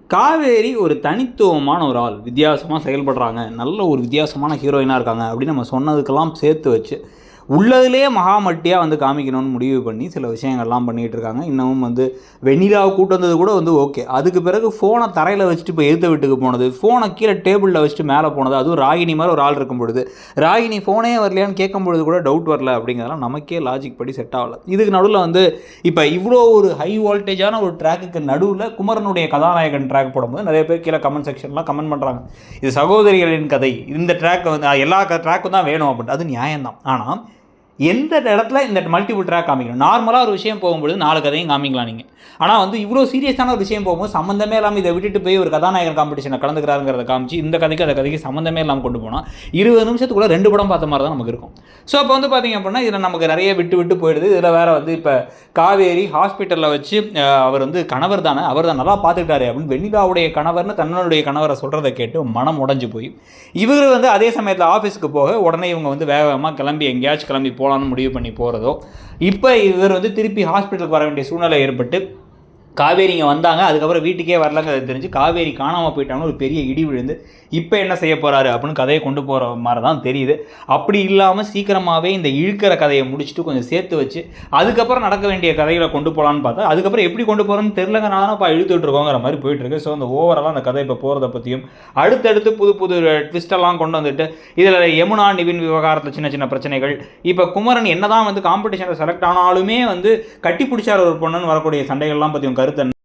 காவேரி ஒரு தனித்துவமான ஒரு ஆள், வித்தியாசமாக செயல்படுறாங்க, நல்ல ஒரு வித்தியாசமான ஹீரோயினாக இருக்காங்க அப்படின்னு நம்ம சொன்னதுக்கெல்லாம் சேர்த்து வச்சு உள்ளதுலே மகாமட்டியாக வந்து காமிக்கணும்னு முடிவு பண்ணி சில விஷயங்கள்லாம் பண்ணிகிட்டு இருக்காங்க. இன்னமும் வந்து வெண்ணிலாவை கூட்டு வந்தது கூட வந்து ஓகே. அதுக்கு பிறகு ஃபோனை தரையில் வச்சுட்டு இப்போ எதிர்த்த வீட்டுக்கு போனது, ஃபோனை கீழே டேபிளில் வச்சுட்டு மேலே போனது, அதுவும் ராகினி மாதிரி ஒரு ஆள் இருக்கும் பொழுது ராகினி ஃபோனே வரலையான்னு கேட்கும் பொழுது கூட டவுட் வரல அப்படிங்கிறதெல்லாம் நமக்கே லாஜிக் படி செட் ஆகலை. இதுக்கு நடுவில் வந்து இப்போ இவ்வளோ ஒரு ஹை வோல்டேஜான ஒரு ட்ராக்குக்கு நடுவில் குமரனுடைய கதாநாயகன் ட்ராக் போடும்போது நிறைய பேர் கீழே கமெண்ட் செக்ஷன்லாம் கமெண்ட் பண்ணுறாங்க, இது சகோதரிகளின் கதை, இந்த ட்ராக் வந்து எல்லா ட்ராக்கும் தான் வேணும் அப்படின்ட்டு. அது நியாயம்தான். ஆனால் எந்த இடத்துல இந்த மல்டிபிள் ட்ராக் காமிக்கணும்? நார்மலாக ஒரு விஷயம் போகும்போது 4 கதையும் காமிக்கலாம் நீங்கள். ஆனால் வந்து இவ்வளோ சீரியஸான ஒரு விஷயம் போகும்போது சம்மந்தமே இல்லாமல் இதை விட்டுட்டு போய் ஒரு கதாநாயகன் காம்படிஷனில் கலந்துக்கிறாருங்கிறத காமிச்சு இந்த கதைக்கு அந்த கதைக்கு சம்மந்தமே இல்லாமல் கொண்டு போனால் 20 நிமிஷத்துக்குள்ள 2 படம் பார்த்த மாதிரி தான் நமக்கு இருக்கும். ஸோ அப்போ வந்து பார்த்திங்க அப்படின்னா இதில் நமக்கு நிறைய விட்டு போயிடுது. இதில் வேறு வந்து இப்போ காவேரி ஹாஸ்பிட்டலில் வச்சு அவர் வந்து கணவர் தானே, அவர் தான் நல்லா பார்த்துக்கிட்டாரு அப்படின்னு வெண்ணிலாவுடைய கணவர்னு தன்னுடைய கணவரை சொல்கிறத கேட்டு மனம் உடஞ்சி போய் இவர் வந்து அதே சமயத்தில் ஆஃபீஸுக்கு போக உடனே இவங்க வந்து வேகமாக கிளம்பி எங்கேயாச்சும் கிளம்பி போகலான்னு முடிவு பண்ணி போகிறதோ, இப்போ இவர் வந்து திருப்பி ஹாஸ்பிட்டலுக்கு வர வேண்டிய சூழ்நிலை ஏற்பட்டு காவேரி இங்கே வந்தாங்க, அதுக்கப்புறம் வீட்டுக்கே வரலங்கிறது தெரிஞ்சு காவேரி காணாமல் போயிட்டாங்கன்னு ஒரு பெரிய இடி விழுந்து இப்போ என்ன செய்ய போகிறாரு அப்படின்னு கதையை கொண்டு போகிற மாதிரி தான் தெரியுது. அப்படி இல்லாமல் சீக்கிரமாகவே இந்த இழுக்கிற கதையை முடிச்சுட்டு கொஞ்சம் சேர்த்து வச்சு அதுக்கப்புறம் நடக்க வேண்டிய கதைகளை கொண்டு போகலான்னு பார்த்தா அதுக்கப்புறம் எப்படி கொண்டு போகிறோன்னு தெரிலங்கனால இப்போ இழுத்துட்டு இருக்கோங்கிற மாதிரி போயிட்டுருக்கு. ஸோ அந்த ஓவராலாக அந்த கதை இப்போ போகிறத பற்றியும் அடுத்தடுத்து புது ட்விஸ்டெல்லாம் கொண்டு வந்துட்டு இதில் யமுனா நிவின் விவகாரத்தில் சின்ன பிரச்சனைகள், இப்போ குமரன் என்ன தான் வந்து காம்படிஷனில் செலக்ட் ஆனாலுமே வந்து கட்டி பிடிச்சார் ஒரு பொண்ணுன்னு வரக்கூடிய சண்டைகள்லாம் பற்றியும் கருத்து